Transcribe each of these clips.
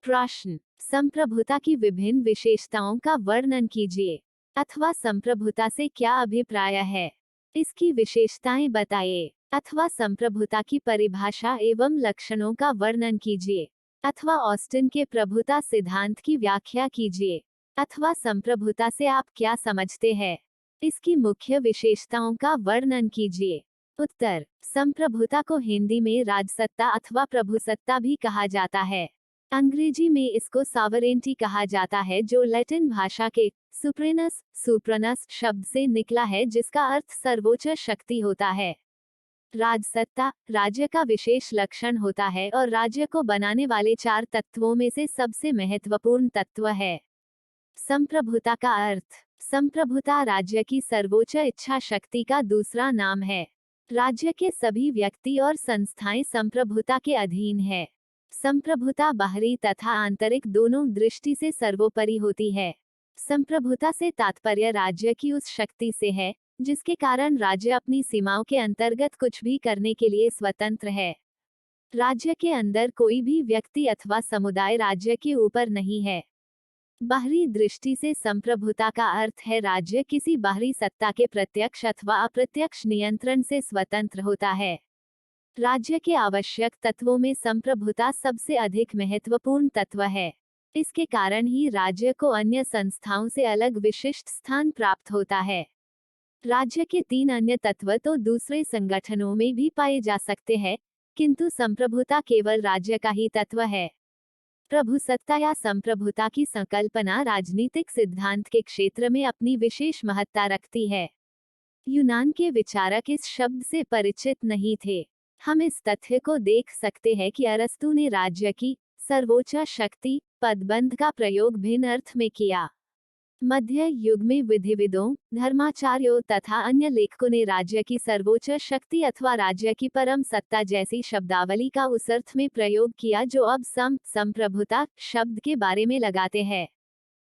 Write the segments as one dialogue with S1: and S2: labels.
S1: प्रश्न। संप्रभुता की विभिन्न विशेषताओं का वर्णन कीजिए अथवा संप्रभुता से क्या अभिप्राय है। इसकी विशेषताएं बताइए अथवा संप्रभुता की परिभाषा एवं लक्षणों का वर्णन कीजिए अथवा ऑस्टिन के प्रभुता सिद्धांत की व्याख्या कीजिए अथवा संप्रभुता से आप क्या समझते हैं। इसकी मुख्य विशेषताओं का वर्णन कीजिए। उत्तर। संप्रभुता को हिंदी में राजसत्ता अथवा प्रभुसत्ता भी कहा जाता है। अंग्रेजी में इसको सॉवरेंटी कहा जाता है, जो लैटिन भाषा के सुप्रेनस सुप्रनस शब्द से निकला है, जिसका अर्थ सर्वोच्च शक्ति होता है। राजसत्ता राज्य का विशेष लक्षण होता है और राज्य को बनाने वाले 4 तत्वों में से सबसे महत्वपूर्ण तत्व है। संप्रभुता का अर्थ। संप्रभुता राज्य की सर्वोच्च इच्छा शक्ति का दूसरा नाम है। राज्य के सभी व्यक्ति और संस्थाएं संप्रभुता के अधीन है। संप्रभुता बाहरी तथा आंतरिक दोनों दृष्टि से सर्वोपरि होती है। संप्रभुता से तात्पर्य राज्य की उस शक्ति से है जिसके कारण राज्य अपनी सीमाओं के अंतर्गत कुछ भी करने के लिए स्वतंत्र है। राज्य के अंदर कोई भी व्यक्ति अथवा समुदाय राज्य के ऊपर नहीं है। बाहरी दृष्टि से संप्रभुता का अर्थ है राज्य किसी बाहरी सत्ता के प्रत्यक्ष अथवा अप्रत्यक्ष नियंत्रण से स्वतंत्र होता है। राज्य के आवश्यक तत्वों में संप्रभुता सबसे अधिक महत्वपूर्ण तत्व है। इसके कारण ही राज्य को अन्य संस्थाओं से अलग विशिष्ट स्थान प्राप्त होता है। राज्य के 3 अन्य तत्व तो दूसरे संगठनों में भी पाए जा सकते हैं, किंतु संप्रभुता केवल राज्य का ही तत्व है। प्रभुसत्ता या संप्रभुता की संकल्पना राजनीतिक सिद्धांत के क्षेत्र में अपनी विशेष महत्ता रखती है। यूनान के विचारक इस शब्द से परिचित नहीं थे। हम इस तथ्य को देख सकते हैं कि अरस्तु ने राज्य की सर्वोच्च शक्ति पदबंध का प्रयोग भिन्न अर्थ में किया। मध्य युग में विधिविदों, धर्माचार्यों तथा अन्य लेखकों ने राज्य की सर्वोच्च शक्ति अथवा राज्य की परम सत्ता जैसी शब्दावली का उस अर्थ में प्रयोग किया जो अब संप्रभुता शब्द के बारे में लगाते हैं।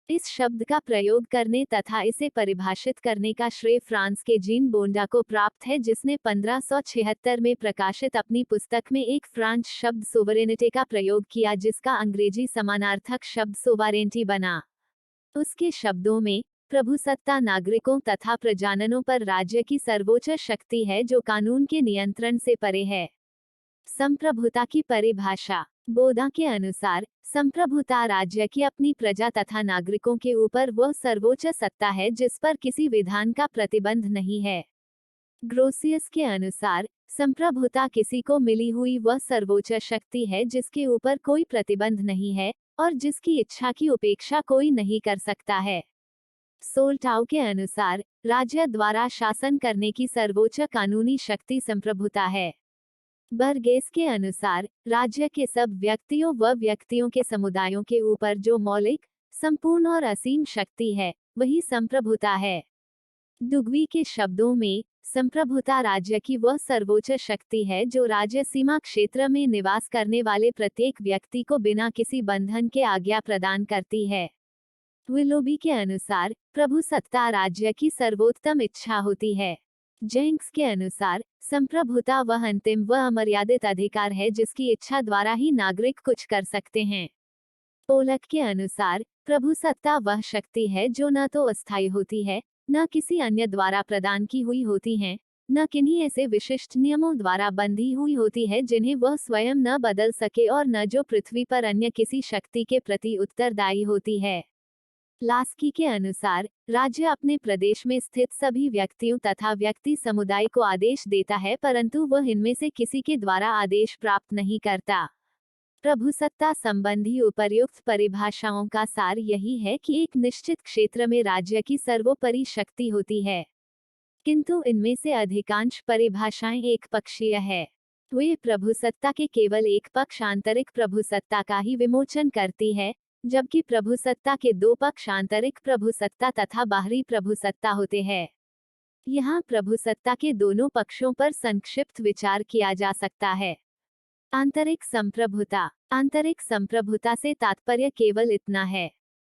S1: इस शब्द का प्रयोग करने तथा इसे परिभाषित करने का श्रेय फ्रांस के जीन बोंडा को प्राप्त है, जिसने 1576 में प्रकाशित अपनी पुस्तक में एक फ्रांच शब्द सोवरेनिटी का प्रयोग किया, जिसका अंग्रेजी समानार्थक शब्द सोवारेंटी बना। उसके शब्दों में प्रभुसत्ता नागरिकों तथा प्रजाजनों पर राज्य की सर्वोच्च शक्ति है जो कानून के नियंत्रण से परे है। संप्रभुता की परिभाषा। बोधा के अनुसार संप्रभुता राज्य की अपनी प्रजा तथा नागरिकों के ऊपर वह सर्वोच्च सत्ता है जिस पर किसी विधान का प्रतिबंध नहीं है। ग्रोसियस के अनुसार संप्रभुता किसी को मिली हुई वह सर्वोच्च शक्ति है जिसके ऊपर कोई प्रतिबंध नहीं है और जिसकी इच्छा की उपेक्षा कोई नहीं कर सकता है। सोल्टाउ के अनुसार राज्य द्वारा शासन करने की सर्वोच्च कानूनी शक्ति संप्रभुता है। बर्गेस के अनुसार राज्य के सब व्यक्तियों व व्यक्तियों के समुदायों के ऊपर जो मौलिक, संपूर्ण और असीम शक्ति है वही संप्रभुता है। दुग्वी के शब्दों में संप्रभुता राज्य की वह सर्वोच्च शक्ति है जो राज्य सीमा क्षेत्र में निवास करने वाले प्रत्येक व्यक्ति को बिना किसी बंधन के आज्ञा प्रदान करती है। विलोबी के अनुसार प्रभुसत्ता राज्य की सर्वोत्तम इच्छा होती है। जेंक्स के अनुसार संप्रभुता वह अंतिम व अमर्यादित अधिकार है जिसकी इच्छा द्वारा ही नागरिक कुछ कर सकते हैं। पोलक के अनुसार प्रभुसत्ता वह शक्ति है जो न तो अस्थायी होती है, न किसी अन्य द्वारा प्रदान की हुई होती है, न किन्हीं ऐसे विशिष्ट नियमों द्वारा बंधी हुई होती है जिन्हें वह स्वयं न बदल सके और न जो पृथ्वी पर अन्य किसी शक्ति के प्रति उत्तरदायी होती है। लास्की के अनुसार राज्य अपने प्रदेश में स्थित सभी व्यक्तियों तथा व्यक्ति समुदाय को आदेश देता है, परंतु वह इनमें से किसी के द्वारा आदेश प्राप्त नहीं करता। प्रभुसत्ता संबंधी उपर्युक्त परिभाषाओं का सार यही है कि एक निश्चित क्षेत्र में राज्य की सर्वोपरि शक्ति होती है, किंतु इनमें से अधिकांश परिभाषाएं एक पक्षीय है। वे प्रभुसत्ता के केवल एक पक्ष आंतरिक प्रभुसत्ता का ही विमोचन करती है, जबकि प्रभुसत्ता के 2 पक्ष आंतरिक प्रभुसत्ता तथा बाहरी प्रभुसत्ता होते हैं। यहाँ प्रभुसत्ता के दोनों पक्षों पर संक्षिप्त विचार किया जा सकता है। आंतरिक संप्रभुता। आंतरिक संप्रभुता से तात्पर्य केवल इतना है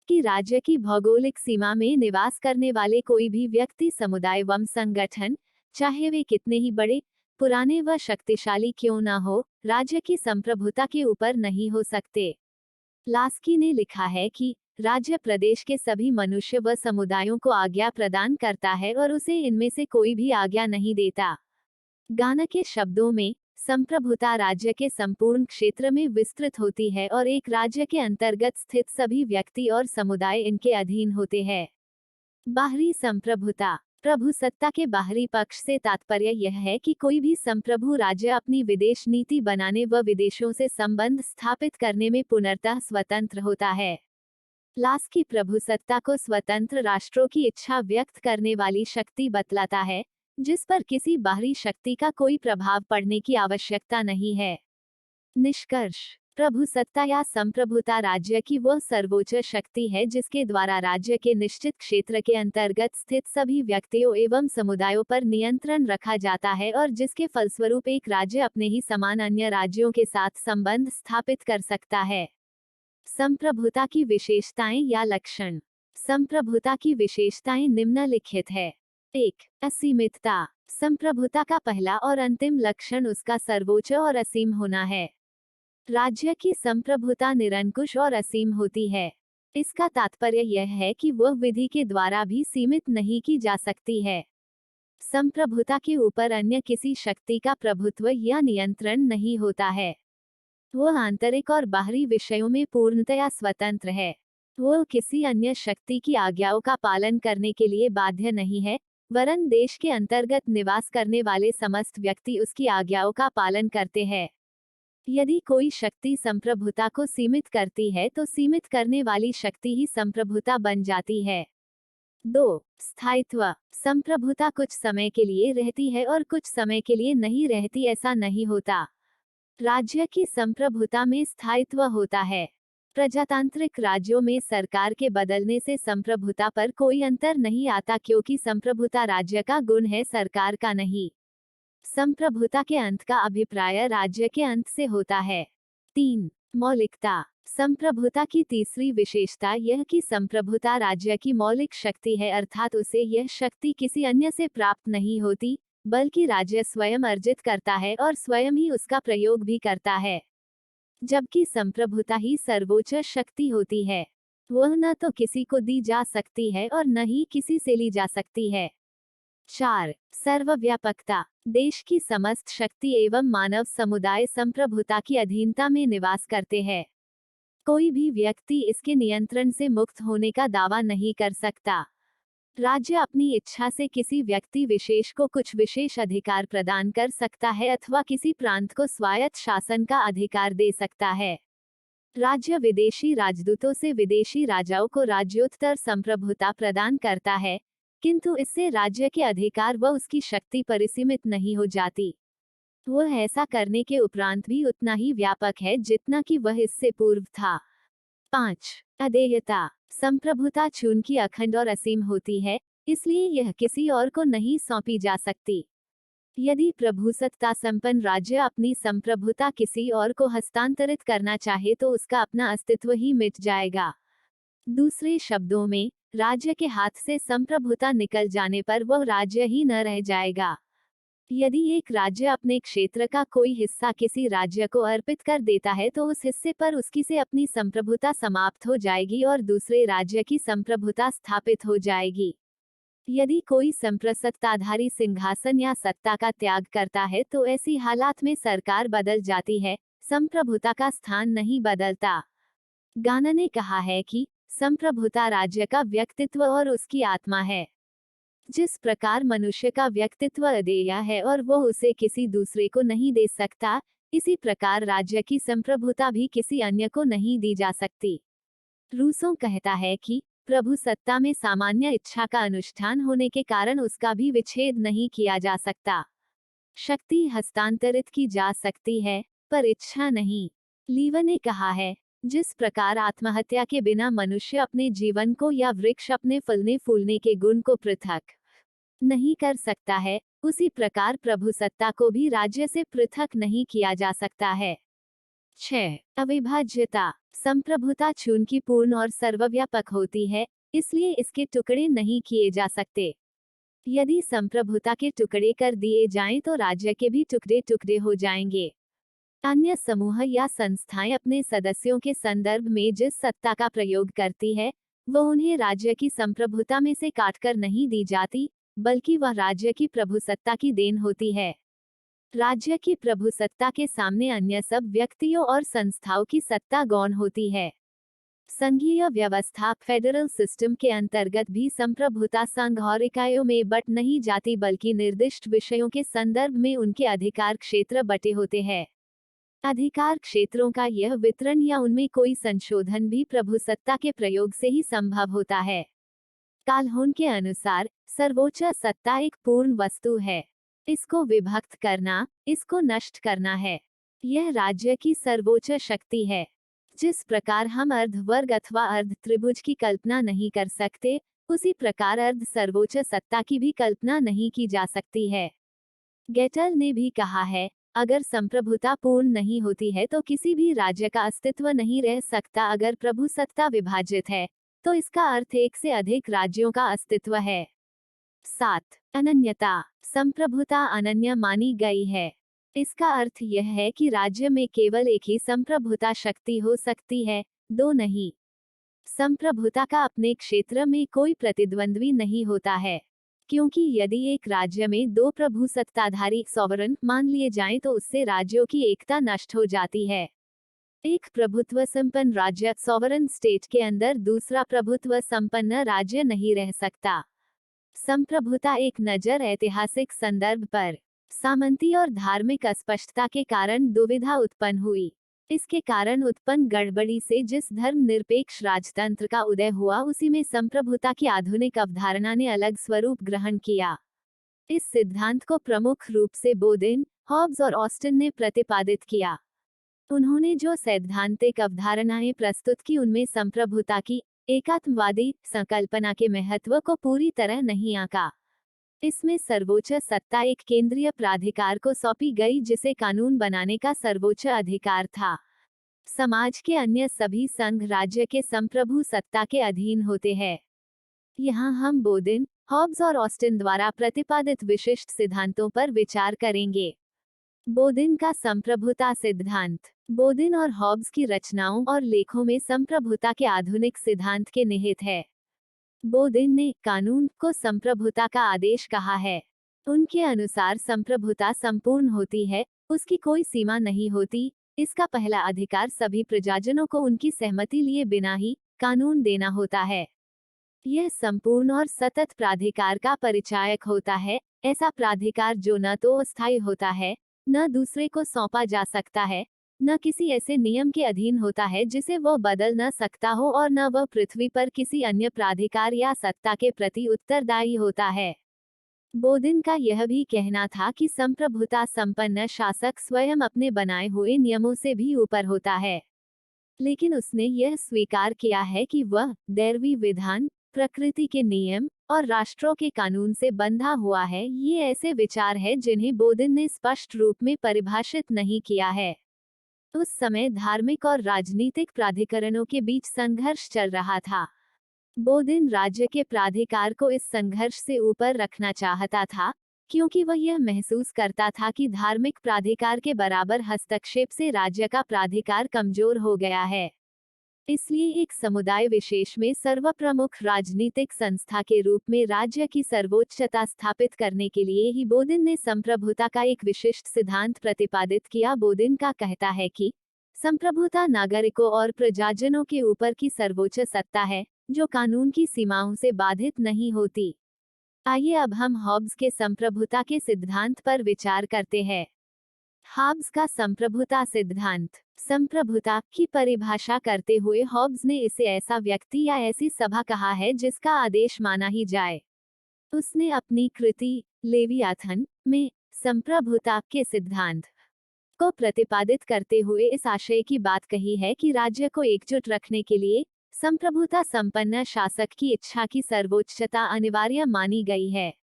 S1: कि राज्य की भौगोलिक सीमा में निवास करने वाले कोई भी व्यक्ति, समुदाय व संगठन, चाहे वे कितने ही बड़े, पुराने व शक्तिशाली क्यों न हो, राज्य की संप्रभुता के ऊपर नहीं हो सकते। लास्की ने लिखा है कि राज्य प्रदेश के सभी मनुष्य व समुदायों को आज्ञा प्रदान करता है और उसे इनमें से कोई भी आज्ञा नहीं देता। गाना के शब्दों में संप्रभुता राज्य के संपूर्ण क्षेत्र में विस्तृत होती है और एक राज्य के अंतर्गत स्थित सभी व्यक्ति और समुदाय इनके अधीन होते हैं। बाहरी संप्रभुता। प्रभुसत्ता के बाहरी पक्ष से तात्पर्य यह है कि कोई भी संप्रभु राज्य अपनी विदेश नीति बनाने व विदेशों से संबंध स्थापित करने में पूर्णतः स्वतंत्र होता है। लास्की प्रभुसत्ता को स्वतंत्र राष्ट्रों की इच्छा व्यक्त करने वाली शक्ति बतलाता है, जिस पर किसी बाहरी शक्ति का कोई प्रभाव पड़ने की आवश्यकता नहीं है। निष्कर्ष। प्रभुसत्ता या संप्रभुता राज्य की वह सर्वोच्च शक्ति है जिसके द्वारा राज्य के निश्चित क्षेत्र के अंतर्गत स्थित सभी व्यक्तियों एवं समुदायों पर नियंत्रण रखा जाता है और जिसके फलस्वरूप एक राज्य अपने ही समान अन्य राज्यों के साथ संबंध स्थापित कर सकता है। संप्रभुता की विशेषताएं या लक्षण। संप्रभुता की विशेषताएं निम्नलिखित है। 1. असीमितता। संप्रभुता का पहला और अंतिम लक्षण उसका सर्वोच्च और असीम होना है। राज्य की संप्रभुता निरंकुश और असीम होती है। इसका तात्पर्य यह है कि वह विधि के द्वारा भी सीमित नहीं की जा सकती है। संप्रभुता के ऊपर अन्य किसी शक्ति का प्रभुत्व या नियंत्रण नहीं होता है। वह आंतरिक और बाहरी विषयों में पूर्णतया स्वतंत्र है। वह किसी अन्य शक्ति की आज्ञाओं का पालन करने के लिए बाध्य नहीं है, वरन देश के अंतर्गत निवास करने वाले समस्त व्यक्ति उसकी आज्ञाओं का पालन करते हैं। यदि कोई शक्ति संप्रभुता को सीमित करती है तो सीमित करने वाली शक्ति ही संप्रभुता बन जाती है। 2. स्थायित्व। संप्रभुता कुछ समय के लिए रहती है और कुछ समय के लिए नहीं रहती, ऐसा नहीं होता। राज्य की संप्रभुता में स्थायित्व होता है। प्रजातांत्रिक राज्यों में सरकार के बदलने से संप्रभुता पर कोई अंतर नहीं आता, क्योंकि संप्रभुता राज्य का गुण है, सरकार का नहीं। संप्रभुता के अंत का अभिप्राय राज्य के अंत से होता है। 3. मौलिकता। संप्रभुता की तीसरी विशेषता यह कि संप्रभुता राज्य की मौलिक शक्ति है, अर्थात उसे यह शक्ति किसी अन्य से प्राप्त नहीं होती, बल्कि राज्य स्वयं अर्जित करता है और स्वयं ही उसका प्रयोग भी करता है। जबकि संप्रभुता ही सर्वोच्च शक्ति होती है। वह न तो किसी को दी जा सकती है और न ही किसी से ली जा सकती है। 4. सर्वव्यापकता। देश की समस्त शक्ति एवं मानव समुदाय संप्रभुता की अधीनता में निवास करते हैं। कोई भी व्यक्ति इसके नियंत्रण से मुक्त होने का दावा नहीं कर सकता। राज्य अपनी इच्छा से किसी व्यक्ति विशेष को कुछ विशेष अधिकार प्रदान कर सकता है अथवा किसी प्रांत को स्वायत्त शासन का अधिकार दे सकता है। राज्य विदेशी राजदूतों से विदेशी राजाओं को राज्योत्तर संप्रभुता प्रदान करता है, किंतु इससे राज्य के अधिकार व उसकी शक्ति परिसीमित नहीं हो जाती। वह ऐसा करने के उपरांत भी उतना ही व्यापक है जितना कि वह इससे पूर्व था। 5. अदेयता। संप्रभुता चूंकि अखंड और असीम होती है, इसलिए यह किसी और को नहीं सौंपी जा सकती। यदि प्रभुसत्ता संपन्न राज्य अपनी संप्रभुता किसी और को हस्तांतरित करना चाहे तो उसका अपना अस्तित्व ही मिट जाएगा। दूसरे शब्दों में, राज्य के हाथ से संप्रभुता निकल जाने पर वह राज्य ही न रह जाएगा। यदि एक राज्य अपने क्षेत्र का कोई हिस्सा किसी राज्य को अर्पित कर देता है तो उस हिस्से पर उसकी से अपनी संप्रभुता समाप्त हो जाएगी और दूसरे राज्य की संप्रभुता स्थापित हो जाएगी। यदि कोई संप्रसत्ताधारी सिंहासन या सत्ता का त्याग करता है तो ऐसी हालात में सरकार बदल जाती है, संप्रभुता का स्थान नहीं बदलता। गाना ने कहा है कि संप्रभुता राज्य का व्यक्तित्व और उसकी आत्मा है। जिस प्रकार मनुष्य का व्यक्तित्व अदेय है और वह उसे किसी दूसरे को नहीं दे सकता, इसी प्रकार राज्य की संप्रभुता भी किसी अन्य को नहीं दी जा सकती। रूसो कहता है कि प्रभुसत्ता में सामान्य इच्छा का अनुष्ठान होने के कारण उसका भी विच्छेद नहीं किया जा सकता। शक्ति हस्तांतरित की जा सकती है, पर इच्छा नहीं। लीवर ने कहा है, जिस प्रकार आत्महत्या के बिना मनुष्य अपने जीवन को या वृक्ष अपने फलने फूलने के गुण को पृथक नहीं कर सकता है, उसी प्रकार प्रभुसत्ता को भी राज्य से पृथक नहीं किया जा सकता है। 6. अविभाज्यता। संप्रभुता चूंकि पूर्ण और सर्वव्यापक होती है, इसलिए इसके टुकड़े नहीं किए जा सकते। यदि संप्रभुता के टुकड़े कर दिए जाएं तो राज्य के भी टुकड़े टुकड़े हो जाएंगे। अन्य समूह या संस्थाएं अपने सदस्यों के संदर्भ में जिस सत्ता का प्रयोग करती है, वो उन्हें राज्य की संप्रभुता में से काटकर नहीं दी जाती, बल्कि वह राज्य की प्रभुसत्ता की देन होती है। राज्य की प्रभुसत्ता के सामने अन्य सब व्यक्तियों और संस्थाओं की सत्ता गौण होती है। संघीय व्यवस्था फेडरल सिस्टम के अंतर्गत भी संप्रभुता संघ और इकाइयों में बट नहीं जाती, बल्कि निर्दिष्ट विषयों के संदर्भ में उनके अधिकार क्षेत्र बटे होते हैं। अधिकार क्षेत्रों का यह वितरण या उनमें कोई संशोधन भी प्रभुसत्ता के प्रयोग से ही संभव होता है। काल्होन के अनुसार सर्वोच्च सत्ता एक पूर्ण वस्तु है। इसको विभक्त करना, इसको नष्ट करना है। यह राज्य की सर्वोच्च शक्ति है। जिस प्रकार हम अर्धवर्ग अथवा अर्ध त्रिभुज की कल्पना नहीं कर सकते, उसी प्रकार अर्ध सर्वोच्च सत्ता की भी कल्पना नहीं की जा सकती है। गेटल ने भी कहा है, अगर संप्रभुता पूर्ण नहीं होती है तो किसी भी राज्य का अस्तित्व नहीं रह सकता। अगर प्रभुसत्ता विभाजित है, तो इसका अर्थ एक से अधिक राज्यों का अस्तित्व है। 7. अनन्यता। संप्रभुता अनन्य मानी गई है। इसका अर्थ यह है कि राज्य में केवल एक ही संप्रभुता शक्ति हो सकती है, दो नहीं। संप्रभुता का अपने क्षेत्र में कोई प्रतिद्वंद्वी नहीं होता है, क्योंकि यदि एक राज्य में दो प्रभुसत्ताधारी सॉवरन मान लिए जाएं तो उससे राज्यों की एकता नष्ट हो जाती है। एक प्रभुत्व संपन्न राज्य सॉवरन स्टेट के अंदर दूसरा प्रभुत्व संपन्न राज्य नहीं रह सकता। संप्रभुता एक नजर ऐतिहासिक संदर्भ पर सामंती और धार्मिक अस्पष्टता के कारण दुविधा उत्पन्न हुई। इसके कारण उत्पन्न गड़बड़ी से जिस धर्मनिरपेक्ष राजतंत्र का उदय हुआ, उसी में संप्रभुता की आधुनिक अवधारणा ने अलग स्वरूप ग्रहण किया। इस सिद्धांत को प्रमुख रूप से बोदेन, हॉब्स और ऑस्टिन ने प्रतिपादित किया। उन्होंने जो सैद्धांतिक अवधारणाएं प्रस्तुत की, उनमें संप्रभुता की एकात्मवादी संकल्पना के महत्व को पूरी तरह नहीं आंका। इसमें सर्वोच्च सत्ता एक केंद्रीय प्राधिकार को सौंपी गई, जिसे कानून बनाने का सर्वोच्च अधिकार था। समाज के अन्य सभी संघ राज्य के संप्रभु सत्ता के अधीन होते हैं। यहाँ हम बोदेन, हॉब्स और ऑस्टिन द्वारा प्रतिपादित विशिष्ट सिद्धांतों पर विचार करेंगे। बोदेन का संप्रभुता सिद्धांत। बोदेन और हॉब्स की रचनाओं और लेखों में संप्रभुता के आधुनिक सिद्धांत के निहित है। बोदेन ने कानून को संप्रभुता का आदेश कहा है। उनके अनुसार संप्रभुता संपूर्ण होती है, उसकी कोई सीमा नहीं होती। इसका पहला अधिकार सभी प्रजाजनों को उनकी सहमति लिए बिना ही कानून देना होता है। यह संपूर्ण और सतत प्राधिकार का परिचायक होता है, ऐसा प्राधिकार जो न तो अस्थायी होता है, न दूसरे को सौंपा जा सकता है, न किसी ऐसे नियम के अधीन होता है जिसे वो बदल न सकता हो, और न वह पृथ्वी पर किसी अन्य प्राधिकार या सत्ता के प्रति उत्तरदायी होता है। बोदेन का यह भी कहना था कि संप्रभुता संपन्न शासक स्वयं अपने बनाए हुए नियमों से भी ऊपर होता है, लेकिन उसने यह स्वीकार किया है कि वह दैवी विधान, प्रकृति के नियम और राष्ट्रों के कानून से बंधा हुआ है। ये ऐसे विचार हैं जिन्हें बोदेन ने स्पष्ट रूप में परिभाषित नहीं किया है। उस समय धार्मिक और राजनीतिक प्राधिकरणों के बीच संघर्ष चल रहा था। बोदेन राज्य के प्राधिकार को इस संघर्ष से ऊपर रखना चाहता था, क्योंकि वह यह महसूस करता था कि धार्मिक प्राधिकार के बराबर हस्तक्षेप से राज्य का प्राधिकार कमजोर हो गया है। इसलिए एक समुदाय विशेष में सर्वप्रमुख राजनीतिक संस्था के रूप में राज्य की सर्वोच्चता स्थापित करने के लिए ही बोदेन ने संप्रभुता का एक विशिष्ट सिद्धांत प्रतिपादित किया। बोदेन का कहता है कि संप्रभुता नागरिकों और प्रजाजनों के ऊपर की सर्वोच्च सत्ता है, जो कानून की सीमाओं से बाधित नहीं होती। आइए अब हम हॉब्स के संप्रभुता के सिद्धांत पर विचार करते हैं। हॉब्स का संप्रभुता सिद्धांत। संप्रभुता की परिभाषा करते हुए हॉब्स ने इसे ऐसा व्यक्ति या ऐसी सभा कहा है जिसका आदेश माना ही जाए। उसने अपनी कृति लेवियाथन में संप्रभुता के सिद्धांत को प्रतिपादित करते हुए इस आशय की बात कही है कि राज्य को एकजुट रखने के लिए संप्रभुता संपन्न शासक की इच्छा की सर्वोच्चता अनिवार्य मानी गई है।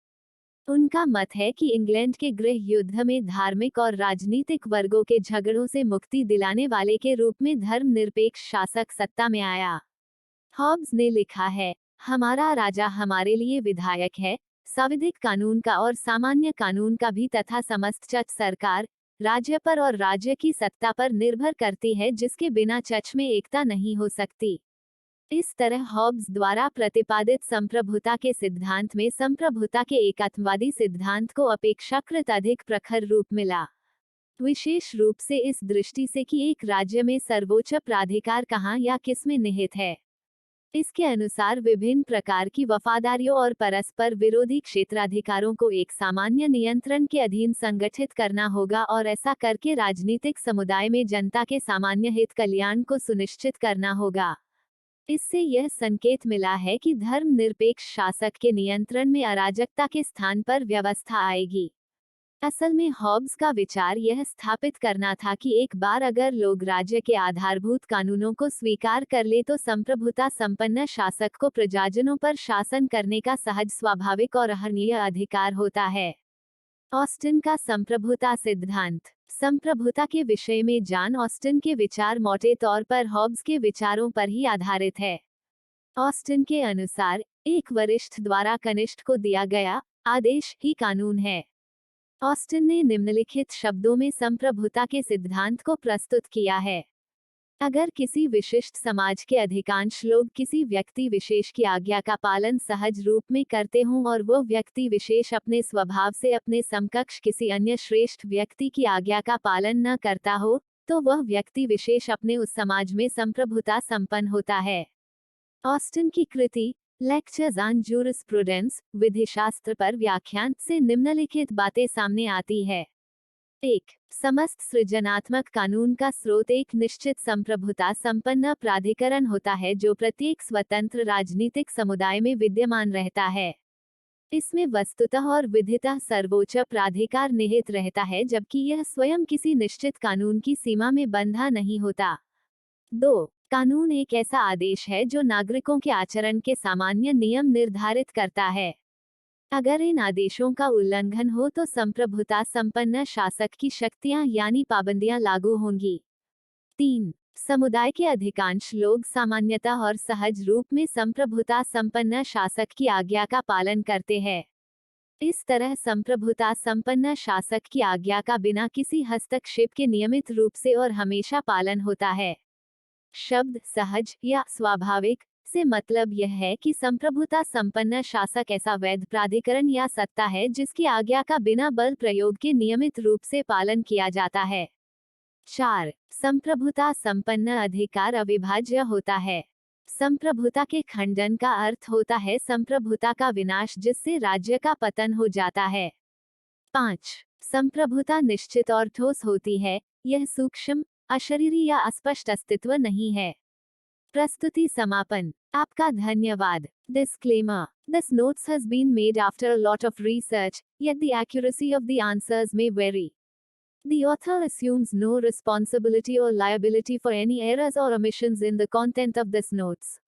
S1: उनका मत है कि इंग्लैंड के गृह युद्ध में धार्मिक और राजनीतिक वर्गों के झगड़ों से मुक्ति दिलाने वाले के रूप में धर्मनिरपेक्ष शासक सत्ता में आया। हॉब्स ने लिखा है, हमारा राजा हमारे लिए विधायक है, संविधिक कानून का और सामान्य कानून का भी, तथा समस्त चच सरकार राज्य पर और राज्य की सत्ता पर निर्भर करती है, जिसके बिना चर्च में एकता नहीं हो सकती। इस तरह हॉब्स द्वारा प्रतिपादित संप्रभुता के सिद्धांत में संप्रभुता के एकात्मवादी सिद्धांत को अपेक्षाकृत अधिक प्रखर रूप मिला, विशेष रूप से इस दृष्टि से कि एक राज्य में सर्वोच्च प्राधिकार कहाँ या किसमें निहित है। इसके अनुसार विभिन्न प्रकार की वफादारियों और परस्पर विरोधी क्षेत्राधिकारों को एक सामान्य नियंत्रण के अधीन संगठित करना होगा और ऐसा करके राजनीतिक समुदाय में जनता के सामान्य हित कल्याण को सुनिश्चित करना होगा। इससे यह संकेत मिला है कि धर्मनिरपेक्ष शासक के नियंत्रण में अराजकता के स्थान पर व्यवस्था आएगी। असल में हॉब्स का विचार यह स्थापित करना था कि एक बार अगर लोग राज्य के आधारभूत कानूनों को स्वीकार कर ले तो संप्रभुता संपन्न शासक को प्रजाजनों पर शासन करने का सहज, स्वाभाविक और अहर्निय अधिकार होता है। ऑस्टिन का संप्रभुता सिद्धांत। संप्रभुता के विषय में जॉन ऑस्टिन के विचार मोटे तौर पर हॉब्स के विचारों पर ही आधारित है। ऑस्टिन के अनुसार एक वरिष्ठ द्वारा कनिष्ठ को दिया गया आदेश ही कानून है। ऑस्टिन ने निम्नलिखित शब्दों में संप्रभुता के सिद्धांत को प्रस्तुत किया है। अगर किसी विशिष्ट समाज के अधिकांश लोग किसी व्यक्ति विशेष की आज्ञा का पालन सहज रूप में करते हों और वो व्यक्ति विशेष अपने स्वभाव से अपने समकक्ष किसी अन्य श्रेष्ठ व्यक्ति की आज्ञा का पालन न करता हो, तो वह व्यक्ति विशेष अपने उस समाज में संप्रभुता संपन्न होता है। ऑस्टिन की कृति लेक्चर्स ऑन जूरिस्प्रूडेंस, विधिशास्त्र पर व्याख्यान से निम्नलिखित बातें सामने आती है। 1. समस्त सृजनात्मक कानून का स्रोत एक निश्चित संप्रभुता संपन्न प्राधिकरण होता है जो प्रत्येक स्वतंत्र राजनीतिक समुदाय में विद्यमान रहता है। इसमें वस्तुतः और विधितः सर्वोच्च प्राधिकार निहित रहता है, जबकि यह स्वयं किसी निश्चित कानून की सीमा में बंधा नहीं होता। 2. कानून एक ऐसा आदेश है जो नागरिकों के आचरण के सामान्य नियम निर्धारित करता है। अगर इन आदेशों का उल्लंघन हो तो संप्रभुता संपन्न शासक की शक्तियां यानी पाबंदियां लागू होंगी। 3. समुदाय के अधिकांश लोग सामान्यतः और सहज रूप में संप्रभुता संपन्न शासक की आज्ञा का पालन करते हैं। इस तरह संप्रभुता संपन्न शासक की आज्ञा का बिना किसी हस्तक्षेप के नियमित रूप से और हमेशा पालन होता है। शब्द सहज या स्वाभाविक से मतलब यह है कि संप्रभुता संपन्न शासक ऐसा वैध प्राधिकरण या सत्ता है जिसकी आज्ञा का बिना बल प्रयोग के नियमित रूप से पालन किया जाता है। 4. संप्रभुता संपन्न अधिकार अविभाज्य होता है। संप्रभुता के खंडन का अर्थ होता है संप्रभुता का विनाश, जिससे राज्य का पतन हो जाता है। 5. संप्रभुता निश्चित और ठोस होती है, यह सूक्ष्म, अशरीरी या अस्पष्ट अस्तित्व नहीं है। प्रस्तुति समापन। आपका धन्यवाद। Disclaimer. This notes has been made after a lot of research, yet the accuracy of the answers may vary. The author assumes no responsibility or liability for any errors or omissions in the content of this notes.